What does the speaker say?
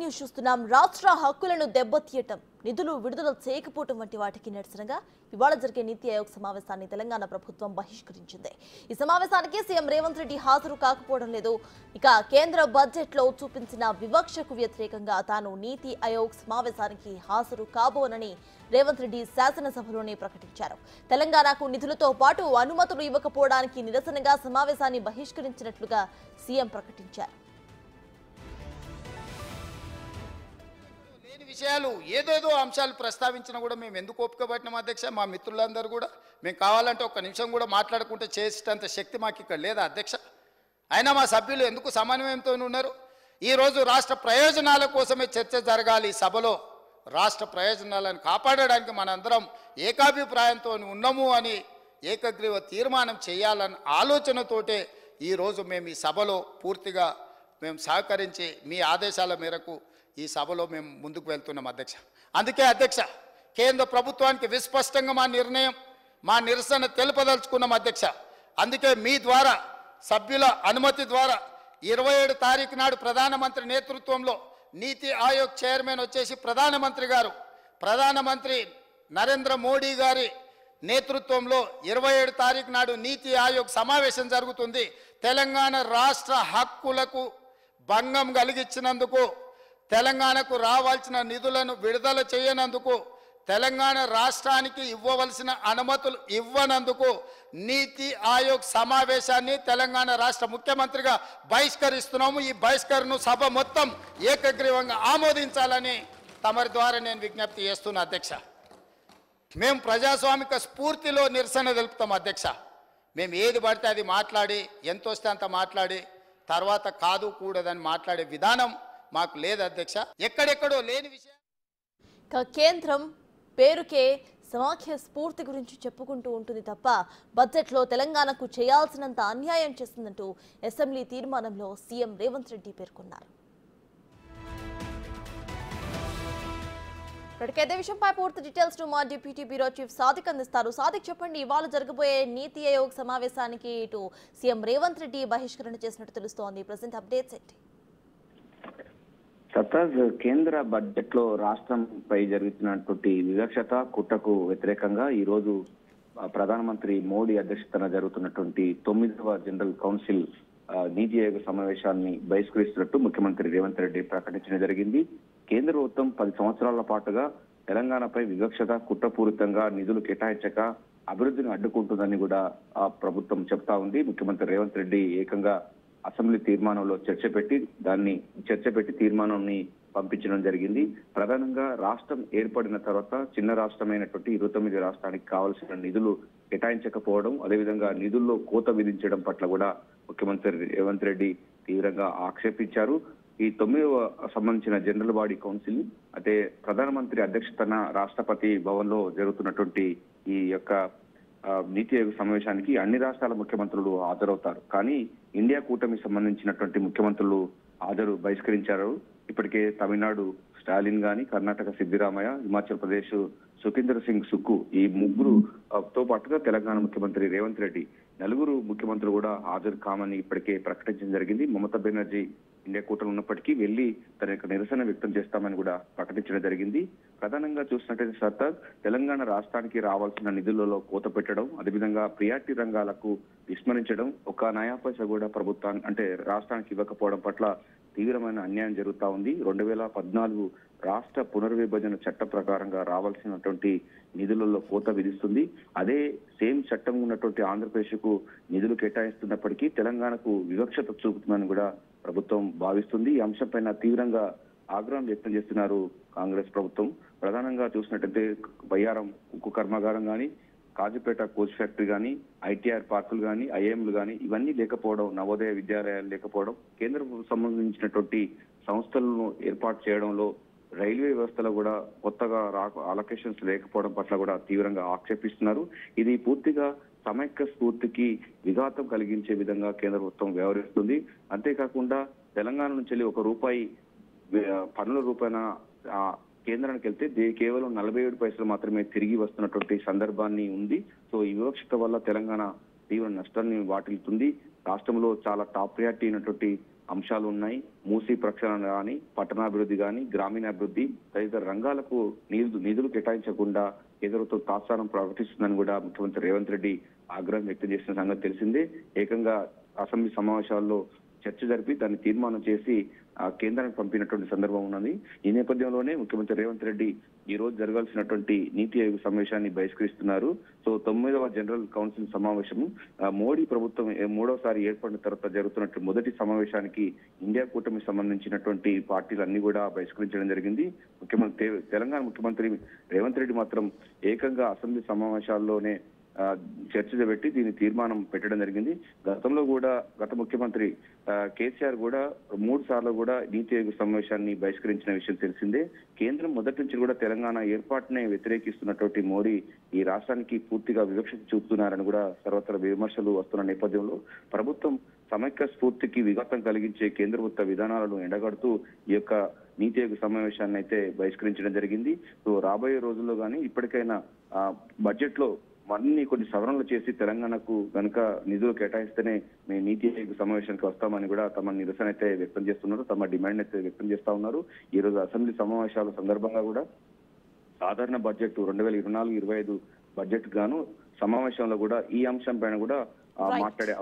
News చూస్తున్నాం. రాష్ట్ర హక్కులను దెబ్బతీయటం, నిధులు విడుదల చేయకపోవటం వంటి వాటికి నిరసనగా ఇవాళ జరిగే నీతి ఆయోగ్ సమావేశాన్ని తెలంగాణ ప్రభుత్వం బహిష్కరించింది. ఈ సమావేశానికి సీఎం రేవంత్ రెడ్డి హాజరు కాకపోవడం లేదు. ఇక కేంద్ర బడ్జెట్ లో చూపించిన వివక్షకు వ్యతిరేకంగా తాను నీతి ఆయోగ్ సమావేశానికి హాజరు కాబోనని రేవంత్ రెడ్డి శాసనసభలోనే ప్రకటించారు. తెలంగాణకు నిధులతో పాటు అనుమతులు ఇవ్వకపోవడానికి నిరసనగా సమావేశాన్ని బహిష్కరించినట్లుగా సీఎం ప్రకటించారు. విషయాలు ఏదేదో అంశాలు ప్రస్తావించినా కూడా మేము ఎందుకు ఓపిక పట్టినాం అధ్యక్ష? మా మిత్రులందరూ కూడా మేము కావాలంటే ఒక్క నిమిషం కూడా మాట్లాడుకుంటే చేసేటంత శక్తి మాకు ఇక్కడ లేదా అధ్యక్ష? అయినా మా సభ్యులు ఎందుకు సమన్వయంతో ఉన్నారు? ఈరోజు రాష్ట్ర ప్రయోజనాల కోసమే చర్చ జరగాలి సభలో. రాష్ట్ర ప్రయోజనాలను కాపాడడానికి మనందరం ఏకాభిప్రాయంతో ఉన్నాము అని ఏకగ్రీవ తీర్మానం చేయాలన్న ఆలోచనతోటే ఈరోజు మేము ఈ సభలో పూర్తిగా మేము సహకరించి మీ ఆదేశాల మేరకు ఈ సభలో మేము ముందుకు వెళ్తున్నాం అధ్యక్ష. అందుకే అధ్యక్ష, కేంద్ర ప్రభుత్వానికి విస్పష్టంగా మా నిరసన తెలుపదలుచుకున్నాం అధ్యక్ష. అందుకే మీ ద్వారా సభ్యుల అనుమతి ద్వారా 27 తారీఖు నాడు ప్రధానమంత్రి నేతృత్వంలో నీతి ఆయోగ్ చైర్మన్ వచ్చేసి ప్రధానమంత్రి నరేంద్ర మోడీ గారి నేతృత్వంలో 27 తారీఖు నాడు నీతి ఆయోగ్ సమావేశం జరుగుతుంది. తెలంగాణ రాష్ట్ర హక్కులకు భంగం కలిగించినందుకు, తెలంగాణకు రావాల్సిన నిధులను విడుదల చేయనందుకు, తెలంగాణ రాష్ట్రానికి ఇవ్వవలసిన అనుమతులు ఇవ్వనందుకు నీతి ఆయోగ్ సమావేశాన్ని తెలంగాణ రాష్ట్ర ముఖ్యమంత్రిగా బహిష్కరిస్తున్నాము. ఈ బహిష్కరణను సభ మొత్తం ఏకగ్రీవంగా ఆమోదించాలని తమరి ద్వారా నేను విజ్ఞప్తి చేస్తున్నా అధ్యక్ష. మేము ప్రజాస్వామిక స్ఫూర్తిలో నిరసన తెలుపుతాం అధ్యక్ష. మేము ఏది పడితే అది మాట్లాడి, ఎంత వస్తే అంత మాట్లాడి తర్వాత కాదు కూడదని మాట్లాడే విధానం మాకు లేదు అధ్యక్ష. ఎక్కడెక్కడో లేని విషయం. కేంద్రం పేరుకే సమాఖ్య స్ఫూర్తి గురించి చెప్పుకుంటూ ఉంటుంది తప్ప బడ్జెట్లో తెలంగాణకు చేయాల్సినంత అన్యాయం చేస్తుందంటూ అసెంబ్లీ తీర్మానంలో సీఎం రేవంత్ రెడ్డి పేర్కొన్నారు. ఇదే విషయంపై పూర్తి డీటెయిల్స్ మా డిప్యూటీ బ్యూరో చీఫ్ సాదిక్ అందిస్తారు. సాదిక్, చెప్పండి, ఇవాళ జరగబోయే నీతి ఆయోగ్ సమావేశానికి ఇటు సీఎం రేవంత్ రెడ్డి బహిష్కరణ చేసినట్టు తెలుస్తోంది. ప్రెసెంట్ అప్డేట్స్ ఏంటి? సత్తాజ్, కేంద్ర బడ్జెట్ లో రాష్ట్రంపై జరుగుతున్నటువంటి వివక్షత కుట్రకు వ్యతిరేకంగా ఈ రోజు ప్రధానమంత్రి మోడీ అధ్యక్షతన జరుగుతున్నటువంటి 9వ జనరల్ కౌన్సిల్ నీతి ఆయోగ్ సమావేశాన్ని బహిష్కరిస్తున్నట్టు ముఖ్యమంత్రి రేవంత్ రెడ్డి ప్రకటించడం జరిగింది. కేంద్ర ప్రభుత్వం 10 సంవత్సరాల పాటుగా తెలంగాణపై వివక్షత కుట్రపూరితంగా నిధులు కేటాయించక అభివృద్ధిని అడ్డుకుంటుందని కూడా ఆ ప్రభుత్వం చెప్తా ఉంది. ముఖ్యమంత్రి రేవంత్ రెడ్డి ఏకంగా అసెంబ్లీ తీర్మానంలో చర్చ పెట్టి తీర్మానాన్ని పంపించడం జరిగింది. ప్రధానంగా రాష్ట్రం ఏర్పడిన తర్వాత చిన్న రాష్ట్రమైనటువంటి 29 రాష్ట్రానికి కావాల్సిన నిధులు కేటాయించకపోవడం, అదేవిధంగా నిధుల్లో కోత విధించడం పట్ల కూడా ముఖ్యమంత్రి రేవంత్ రెడ్డి తీవ్రంగా ఆక్షేపించారు. ఈ 9వ సంబంధించిన జనరల్ బాడీ కౌన్సిల్ అంటే ప్రధానమంత్రి అధ్యక్షతన రాష్ట్రపతి భవన్ లో జరుగుతున్నటువంటి ఈ యొక్క నీతి ఆయోగ్ సమావేశానికి అన్ని రాష్ట్రాల ముఖ్యమంత్రులు హాజరవుతారు. కానీ ఇండియా కూటమి సంబంధించినటువంటి ముఖ్యమంత్రులు బహిష్కరించారు. ఇప్పటికే తమిళనాడు స్టాలిన్ గాని, కర్ణాటక సిద్దిరామయ్య, హిమాచల్ ప్రదేశ్ సుఖేంద్ర సింగ్ సుక్కు, ఈ ముగ్గురుతో పాటుగా తెలంగాణ ముఖ్యమంత్రి రేవంత్ రెడ్డి, నలుగురు ముఖ్యమంత్రులు కూడా హాజరు కామని ఇప్పటికే ప్రకటించడం జరిగింది. మమతా బెనర్జీ ఇండియా కూటమి ఉన్నప్పటికీ వెళ్లి తన యొక్క నిరసన వ్యక్తం చేస్తామని కూడా ప్రకటించడం జరిగింది. ప్రధానంగా చూసినట్టయితే సర్దార్, తెలంగాణ రాష్ట్రానికి రావాల్సిన నిధులలో కోత పెట్టడం, అదేవిధంగా ప్రియారిటీ రంగాలకు విస్మరించడం, ఒక నయా పైసా కూడా ప్రభుత్వాన్ని అంటే రాష్ట్రానికి ఇవ్వకపోవడం పట్ల తీవ్రమైన అన్యాయం జరుగుతా ఉంది. 2014 రాష్ట్ర పునర్విభజన చట్ట ప్రకారంగా రావాల్సినటువంటి నిధులలో కోత విధిస్తుంది. అదే సేమ్ చట్టం ఉన్నటువంటి ఆంధ్రప్రదేశ్ కు నిధులు కేటాయిస్తున్నప్పటికీ తెలంగాణకు వివక్షత చూపుతుందని కూడా ప్రభుత్వం భావిస్తుంది. ఈ అంశంపైన తీవ్రంగా ఆగ్రహం వ్యక్తం చేస్తున్నారు కాంగ్రెస్ ప్రభుత్వం. ప్రధానంగా చూసినట్టయితే బయ్యారం ఉక్కు కర్మాగారం కానీ, కాజీపేట కోచ్ ఫ్యాక్టరీ కానీ, ఐటీఆర్ పార్కులు కానీ, ఐఎంలు కానీ ఇవన్నీ లేకపోవడం, నవోదయ విద్యాలయాలు లేకపోవడం, కేంద్రం సంబంధించినటువంటి సంస్థలను ఏర్పాటు చేయడంలో, రైల్వే వ్యవస్థలో కూడా కొత్తగా అలొకేషన్స్ లేకపోవడం పట్ల కూడా తీవ్రంగా ఆక్షేపిస్తున్నారు. ఇది పూర్తిగా సమైక్య స్ఫూర్తికి విఘాతం కలిగించే విధంగా కేంద్ర ప్రభుత్వం వ్యవహరిస్తుంది. అంతేకాకుండా తెలంగాణ నుంచి ₹1 పన్నుల రూపాయన కేంద్రానికి వెళ్తే కేవలం 47 పైసలు మాత్రమే తిరిగి వస్తున్నటువంటి సందర్భాన్ని ఉంది. సో ఈ వివక్షత వల్ల తెలంగాణ తీవ్ర నష్టాన్ని వాటిల్లుతుంది. రాష్ట్రంలో చాలా టాప్ ప్రయారిటీ అయినటువంటి అంశాలు ఉన్నాయి. మూసీ ప్రక్షాళన కానీ, పట్టణాభివృద్ధి కానీ, గ్రామీణాభివృద్ధి తదితర రంగాలకు నిధులు కేటాయించకుండా కేంద్ర ప్రభుత్వం తాత్సారం ప్రకటిస్తుందని కూడా ముఖ్యమంత్రి రేవంత్ రెడ్డి ఆగ్రహం వ్యక్తం చేసిన సంగతి తెలిసిందే. ఏకంగా అసెంబ్లీ సమావేశాల్లో చర్చ జరిపి దాన్ని తీర్మానం చేసి కేంద్రానికి పంపినటువంటి సందర్భం ఉన్నది. ఈ నేపథ్యంలోనే ముఖ్యమంత్రి రేవంత్ రెడ్డి ఈ రోజు జరగాల్సినటువంటి నీతి ఆయోగ్ సమావేశాన్ని బహిష్కరిస్తున్నారు. సో 9వ జనరల్ కౌన్సిల్ సమావేశం మోడీ ప్రభుత్వం మూడవసారి ఏర్పడిన తర్వాత జరుగుతున్నటువంటి మొదటి సమావేశానికి ఇండియా కూటమి సంబంధించినటువంటి పార్టీలన్నీ కూడా బహిష్కరించడం జరిగింది. తెలంగాణ ముఖ్యమంత్రి రేవంత్ రెడ్డి మాత్రం ఏకంగా అసెంబ్లీ సమావేశాల్లోనే చర్చ పెట్టి దీని తీర్మానం పెట్టడం జరిగింది. గతంలో కూడా గత ముఖ్యమంత్రి కేసీఆర్ కూడా 3 సార్లు కూడా నీతి ఆయోగ్ సమావేశాన్ని బహిష్కరించిన విషయం తెలిసిందే. కేంద్రం మొదటి నుంచి కూడా తెలంగాణ ఏర్పాటునే వ్యతిరేకిస్తున్నటువంటి మోడీ ఈ రాష్ట్రానికి పూర్తిగా వివక్ష చూపుతున్నారని కూడా సర్వత్ర విమర్శలు వస్తున్న నేపథ్యంలో ప్రభుత్వం సమైక్య స్ఫూర్తికి విఘాతం కలిగించే కేంద్ర ప్రభుత్వ విధానాలను ఎండగడుతూ ఈ యొక్క నీతి ఆయోగ్ సమావేశాన్ని అయితే బహిష్కరించడం జరిగింది. సో రాబోయే రోజుల్లో కానీ ఇప్పటికైనా బడ్జెట్ లో కొన్ని సవరణలు చేసి తెలంగాణకు గనుక నిధులు కేటాయిస్తేనే మేము నీతి ఆయోగ్ సమావేశానికి వస్తామని కూడా తమ నిరసన అయితే వ్యక్తం చేస్తున్నారు, తమ డిమాండ్ అయితే వ్యక్తం చేస్తా ఉన్నారు. ఈ రోజు అసెంబ్లీ సమావేశాల సందర్భంగా కూడా సాధారణ బడ్జెట్ 2024-25 బడ్జెట్ గాను సమావేశంలో కూడా ఈ అంశం పైన కూడా మాట్లాడే